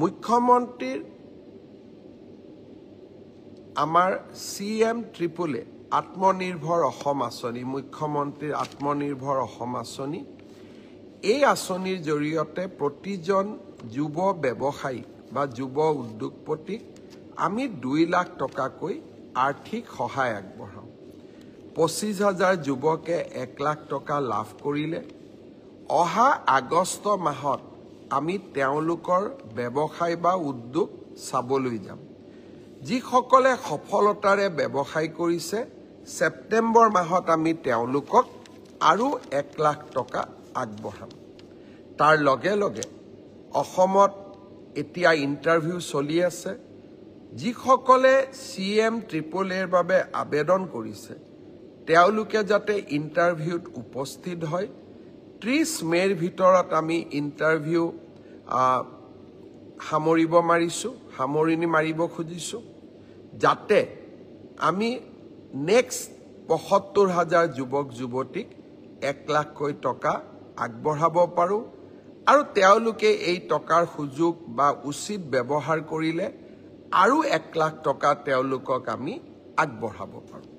মুখ্যমন্ত্ৰীৰ আমাৰ CM ট্ৰিপলে আত্মনিৰ্ভৰ অসম আঁচনি মুখ্যমন্ত্ৰীৰ আত্মনিৰ্ভৰ অসম আঁচনি এই আঁচনিৰ জৰিয়তে প্ৰতিজন যুৱ ব্যৱসায়ী বা যুৱ উদ্যোগপতিক আমি 2 লাখ টকাকৈ আৰ্থিক সহায় আগবঢ়াম 25,000 যুৱকে 1 লাখ টকা লাভ কৰিলে অহা আগষ্ট মাহত আমি তেওঁলোকৰ ব্যৱসায় বা উদ্যোগ চাবলৈ যাম যিসকলে সফলতাৰে ব্যৱসায় কৰিছে সেপ্টেম্বৰ মাহত আমি তেওঁলোকক আৰু 1 লাখ টকা আগবঢ়াম তাৰ লগে লগে অসমত এতিয়া ইন্টাৰভিউ চলি আছে যিসকলে CM ট্ৰিপলেৰ বাবে আবেদন কৰিছে তেওঁলোকে যাতে ইন্টাৰভিউত উপস্থিত হয় 30 মেৰ ভিতৰত আমি ইন্টাৰভিউ সামৰণি মাৰিব খুজিছো যাতে আমি নেক্সট ৭৫,000 যুৱক যুৱতীক 1 লাখকৈ টকা আগবঢ়াব পাৰো আৰু তেওঁলোকে এই টকাৰ সুযোগ বা উচিত ব্যৱহাৰ কৰিলে আৰু 1 লাখ টকা তেওঁলোকক আমি আগবঢ়াব পাৰো